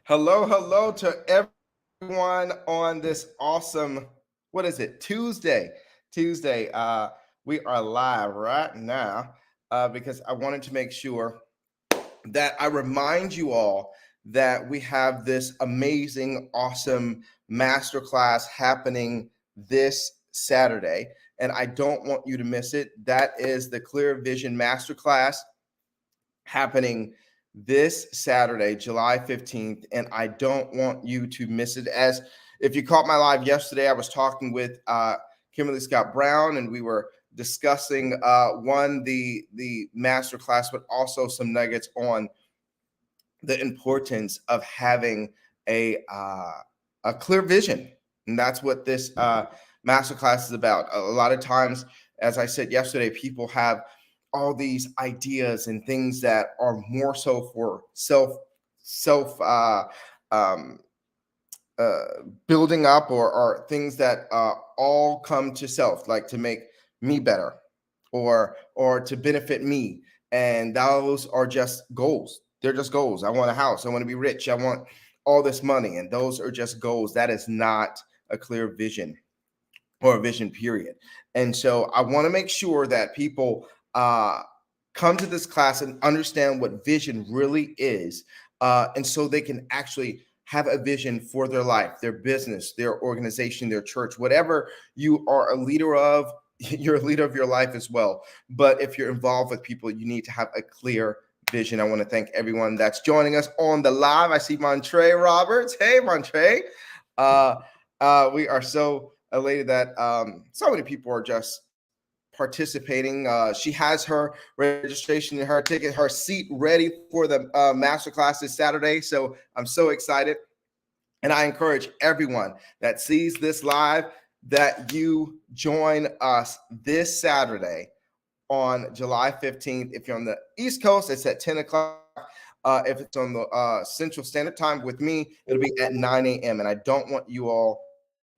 Hello, hello to everyone on this awesome, what is it, Tuesday. Tuesday. We are live right now because I wanted to make sure that I remind you all that we have this amazing, awesome masterclass happening this Saturday. And I don't want you to miss it. That is the Clear Vision Masterclass happening this Saturday, July 15th, and I don't want you to miss it. As if you caught my live yesterday, I was talking with Kimberly Scott Brown, and we were discussing the master class, but also some nuggets on the importance of having a clear vision, and that's what this master class is about. A lot of times, as I said yesterday, people have all these ideas and things that are more so for self um, uh, building up, or things that all come to self, like to make me better, or to benefit me, and those are just goals. They're just goals. I want a house. I want to be rich. I want all this money, and those are just goals. That is not a clear vision or a vision period. And so I want to make sure that people come to this class and understand what vision really is, and so they can actually have a vision for their life, their business, their organization, their church, whatever you are a leader of. You're a leader of your life as well. But if you're involved with people, you need to have a clear vision. I want to thank everyone that's joining us on the live. I see Montre Roberts. Hey, Montre. We are so elated that so many people are just participating. She has her registration and her ticket, her seat ready for the masterclass this Saturday. So I'm so excited. And I encourage everyone that sees this live that you join us this Saturday on July 15th. If you're on the East Coast, it's at 10 o'clock. If it's on the Central Standard Time with me, it'll be at 9 a.m. And I don't want you all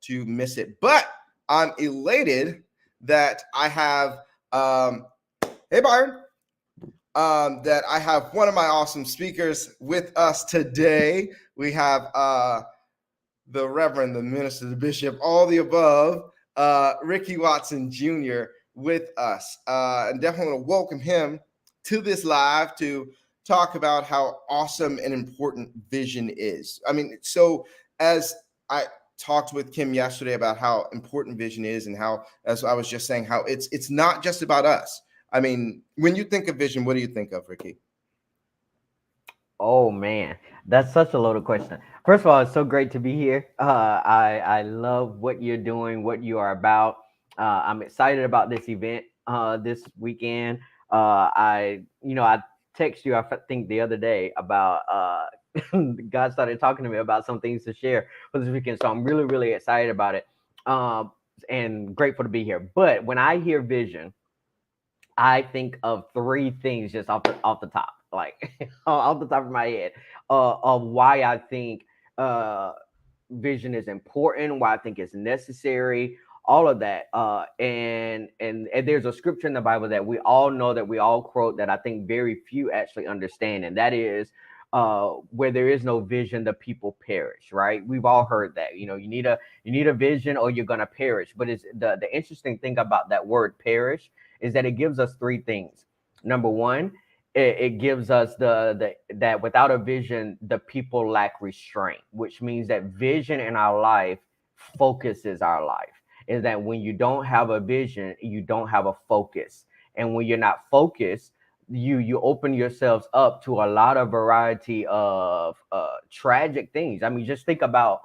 to miss it. But I'm elated that I have, hey, Byron, that I have one of my awesome speakers with us today. We have the Reverend, the Minister, the Bishop, all the above, Ricky Watson Jr. with us. And definitely want to welcome him to this live to talk about how awesome and important vision is. I mean, so as I talked with Kim yesterday about how important vision is, and how, as I was just saying, how it's not just about us. I mean, when you think of vision, what do you think of, Ricky? Oh man, that's such a loaded question. First of all, it's so great to be here. I love what you're doing, what you are about. I'm excited about this event this weekend. I text you. Think the other day about God started talking to me about some things to share for this weekend. So I'm really really excited about it, and grateful to be here. But when I hear vision, I think of three things just off the top, like off the top of my head, of why I think uh, vision is important, why I think it's necessary, all of that. And there's a scripture in the Bible that we all know, that we all quote, that I think very few actually understand, and that is, where there is no vision, the people perish. Right? We've all heard that. You need a vision, or you're gonna perish. But it's the interesting thing about that word perish is that it gives us three things. Number one, it gives us the that without a vision, the people lack restraint, which means that vision in our life focuses our life. Is that when you don't have a vision, you don't have a focus, and when you're not focused, you open yourselves up to a lot of variety of tragic things. I mean, just think about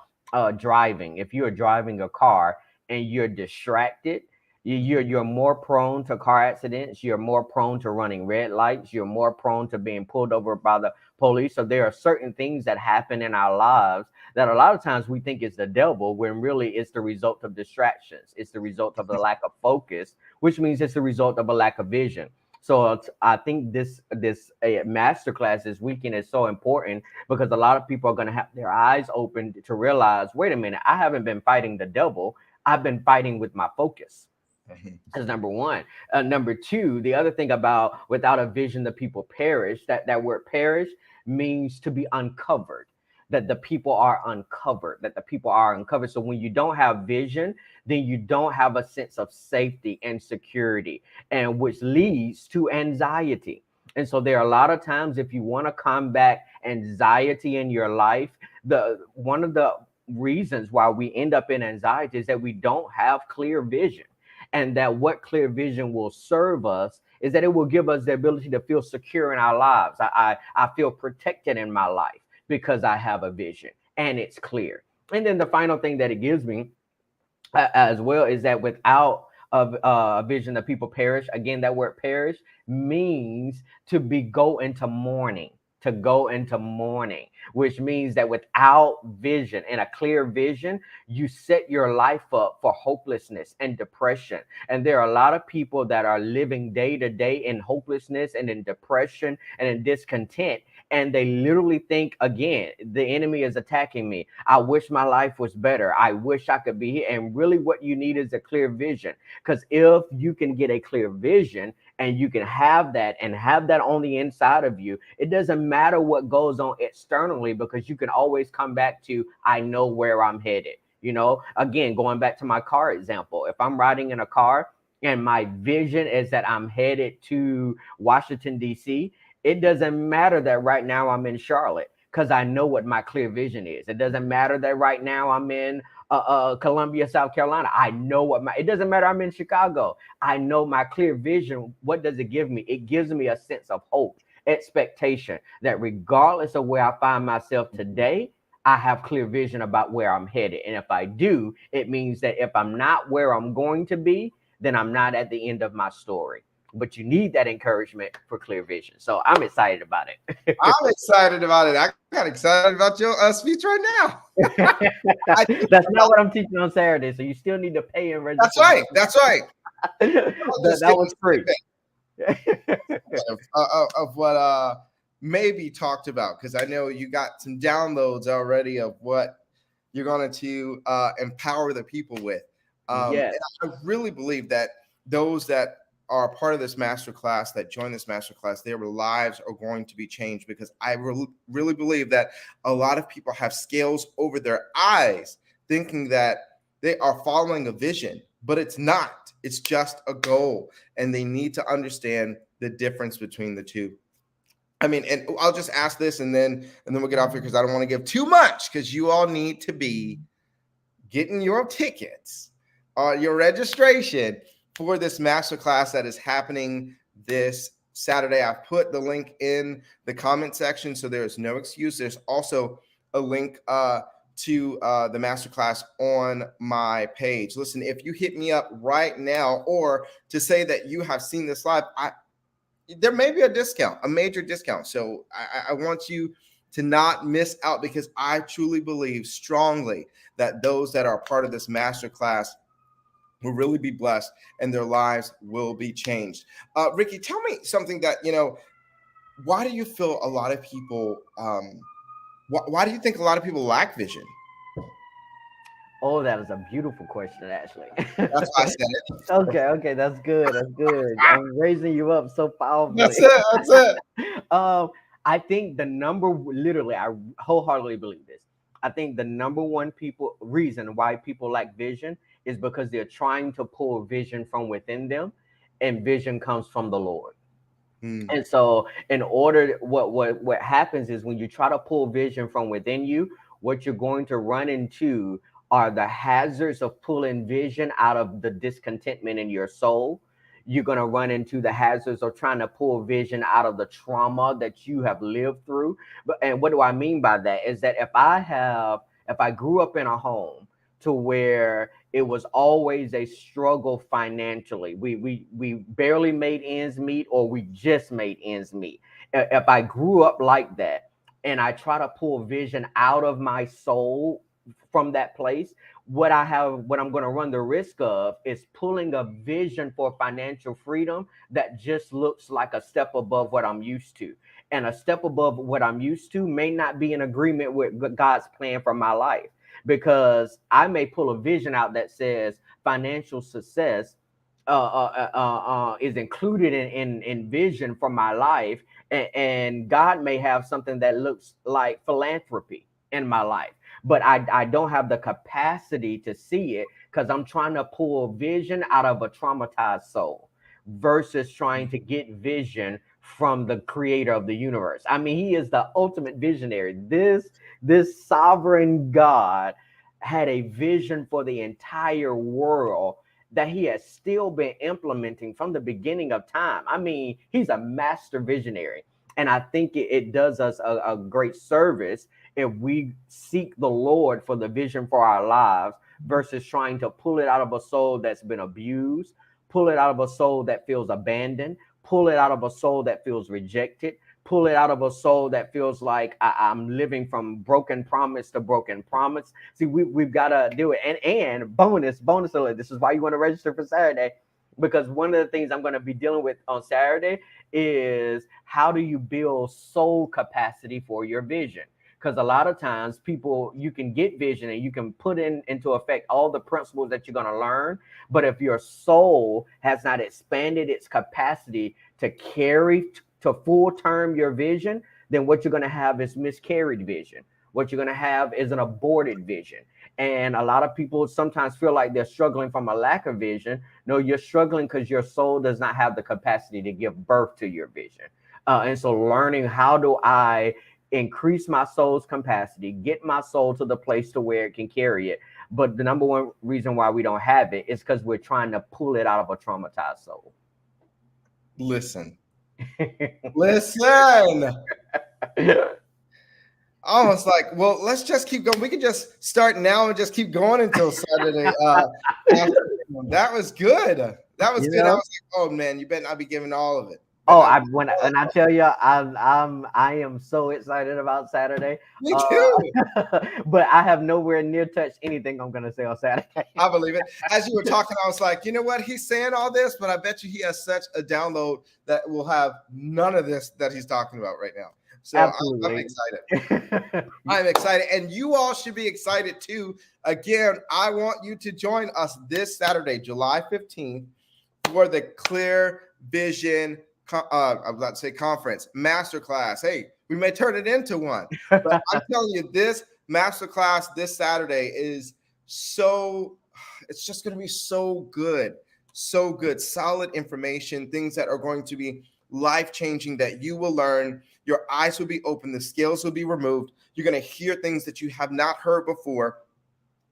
driving. If you're driving a car and you're distracted, you're more prone to car accidents. You're more prone to running red lights. You're more prone to being pulled over by the police. So there are certain things that happen in our lives that a lot of times we think is the devil, when really it's the result of distractions. It's the result of the lack of focus, which means it's the result of a lack of vision. So I think this masterclass this weekend is so important, because a lot of people are going to have their eyes open to realize, wait a minute, I haven't been fighting the devil. I've been fighting with my focus. That's number one. Number two, the other thing about without a vision, the people perish. That word perish means to be uncovered. that the people are uncovered, that the people are uncovered. So when you don't have vision, then you don't have a sense of safety and security, and which leads to anxiety. And so there are a lot of times, if you want to combat anxiety in your life, the one of the reasons why we end up in anxiety is that we don't have clear vision. And that what clear vision will serve us is that it will give us the ability to feel secure in our lives. I feel protected in my life because I have a vision and it's clear. And then the final thing that it gives me as well is that without a vision, the people perish. Again, that word perish means to be go into mourning, to go into mourning, which means that without vision and a clear vision, you set your life up for hopelessness and depression. And there are a lot of people that are living day to day in hopelessness and in depression and in discontent, and they literally think, again, the enemy is attacking me. I wish my life was better. I wish I could be here. And really, what you need is a clear vision. Because if you can get a clear vision and you can have that and have that on the inside of you, it doesn't matter what goes on externally, because you can always come back to, I know where I'm headed. You know, again, going back to my car example, if I'm riding in a car and my vision is that I'm headed to Washington, D.C., it doesn't matter that right now I'm in Charlotte, because I know what my clear vision is. It doesn't matter that right now I'm in Columbia, South Carolina. I know what my, it doesn't matter I'm in Chicago. I know my clear vision. What does it give me? It gives me a sense of hope, expectation that regardless of where I find myself today, I have clear vision about where I'm headed. And if I do, it means that if I'm not where I'm going to be, then I'm not at the end of my story. But you need that encouragement for clear vision. So I'm excited about it. I'm excited about it. I got excited about your speech right now. I think That's not what I'm teaching on Saturday. So you still need to pay and that's register. right. That's right. I'll that, just that get was free. of what may be talked about, because I know you got some downloads already of what you're going to empower the people with. Yes. And I really believe that those that are a part of this masterclass, that join this masterclass, their lives are going to be changed, because I really believe that a lot of people have scales over their eyes, thinking that they are following a vision, but it's not. It's just a goal, and they need to understand the difference between the two. I mean, and I'll just ask this, and then we'll get off here, because I don't want to give too much, because you all need to be getting your tickets, your registration for this masterclass that is happening this Saturday. I've put the link in the comment section, so there's no excuse. There's also a link to the masterclass on my page. Listen, if you hit me up right now, or to say that you have seen this live, there may be a discount, a major discount. So I want you to not miss out, because I truly believe strongly that those that are part of this masterclass will really be blessed, and their lives will be changed. Ricky, tell me something that, why do you feel a lot of people, why do you think a lot of people lack vision? Oh, that is a beautiful question, actually. That's why I said it. Okay, that's good. That's good. I'm raising you up so powerfully. That's it. That's it. um, I think literally, I wholeheartedly believe this. I think the number one people reason why people lack vision is because they're trying to pull vision from within them, and vision comes from the Lord. Hmm. And so, in order, what happens is when you try to pull vision from within you, what you're going to run into are the hazards of pulling vision out of the discontentment in your soul. You're going to run into the hazards of trying to pull vision out of the trauma that you have lived through. But and what do I mean by that is that if I grew up in a home to where it was always a struggle financially. We barely made ends meet, or we just made ends meet. If I grew up like that and I try to pull vision out of my soul from that place, what I'm going to run the risk of is pulling a vision for financial freedom that just looks like a step above what I'm used to. And a step above what I'm used to may not be in agreement with God's plan for my life, because I may pull a vision out that says financial success is included in vision for my life, and God may have something that looks like philanthropy. in my life, but I don't have the capacity to see it because I'm trying to pull vision out of a traumatized soul versus trying to get vision from the creator of the universe. I mean, he is the ultimate visionary. This sovereign God had a vision for the entire world that he has still been implementing from the beginning of time. I mean, he's a master visionary. And I think it does us a great service if we seek the Lord for the vision for our lives versus trying to pull it out of a soul that's been abused, pull it out of a soul that feels abandoned, pull it out of a soul that feels rejected, pull it out of a soul that feels like I'm living from broken promise to broken promise. See, we've got to do it. And bonus alert. This is why you want to register for Saturday, because one of the things I'm going to be dealing with on Saturday is how do you build soul capacity for your vision? Because a lot of times people, you can get vision and you can put into effect all the principles that you're going to learn, but if your soul has not expanded its capacity to carry to full term your vision, then what you're going to have is miscarried vision. What you're going to have is an aborted vision. And a lot of people sometimes feel like they're struggling from a lack of vision. No, you're struggling because your soul does not have the capacity to give birth to your vision. And so, learning how do I increase my soul's capacity, get my soul to the place to where it can carry it. But the number one reason why we don't have it is because we're trying to pull it out of a traumatized soul. Listen, listen. Almost like, well, let's just keep going. We can just start now and just keep going until Saturday. That was good. That was You good. I know? was like, oh man, you better not be giving all of it. Oh, Better not be and I tell you, I am so excited about Saturday. Me too. But I have nowhere near touched anything I'm gonna say on Saturday. I believe it. As you were talking, I was like, you know what? He's saying all this, but I bet you he has such a download that will have none of this that he's talking about right now. So I'm Absolutely. excited. I'm excited. And you all should be excited too. Again, I want you to join us this Saturday, July 15th, for the Clear Vision, I was about to say conference, masterclass. Hey, we may turn it into one. But I'm telling you, this masterclass this Saturday is it's just going to be so good. So good. Solid information, things that are going to be life-changing that you will learn. Your eyes will be open. The scales will be removed. You're going to hear things that you have not heard before.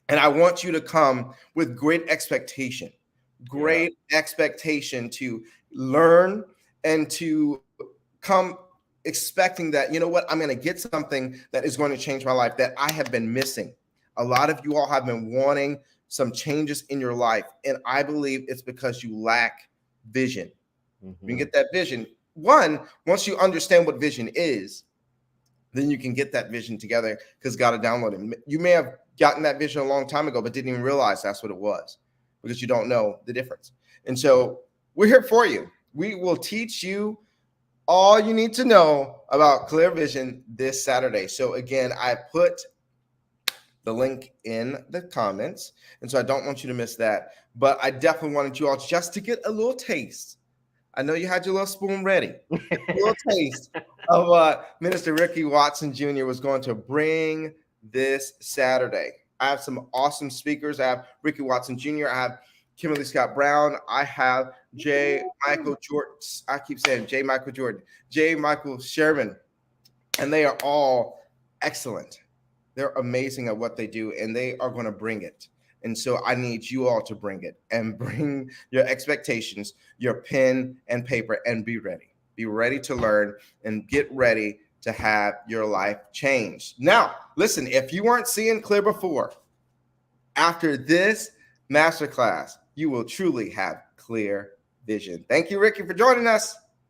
And I want you to come with great expectation to learn and to come expecting that, you know what, I'm going to get something that is going to change my life that I have been missing. A lot of you all have been wanting some changes in your life. And I believe it's because you lack vision. You can get that vision. Once you understand what vision is, then you can get that vision together because God will download it. You may have gotten that vision a long time ago, but didn't even realize that's what it was because you don't know the difference. And so we're here for you. We will teach you all you need to know about clear vision this Saturday. So again, I put the link in the comments. And so I don't want you to miss that. But I definitely wanted you all just to get a little taste. I know you had your little spoon ready. A little taste of what Minister Ricky Watson Jr. was going to bring this Saturday. I have some awesome speakers. I have Ricky Watson Jr. I have Kimberly Scott Brown. I have J. Michael Jordan. I keep saying J. Michael Jordan. J. Michael Sherman. And they are all excellent. They're amazing at what they do, and they are going to bring it. And so I need you all to bring it and bring your expectations, your pen and paper, and be ready. Be ready to learn and get ready to have your life changed. Now, listen, if you weren't seeing clear before, after this masterclass, you will truly have clear vision. Thank you, Ricky, for joining us.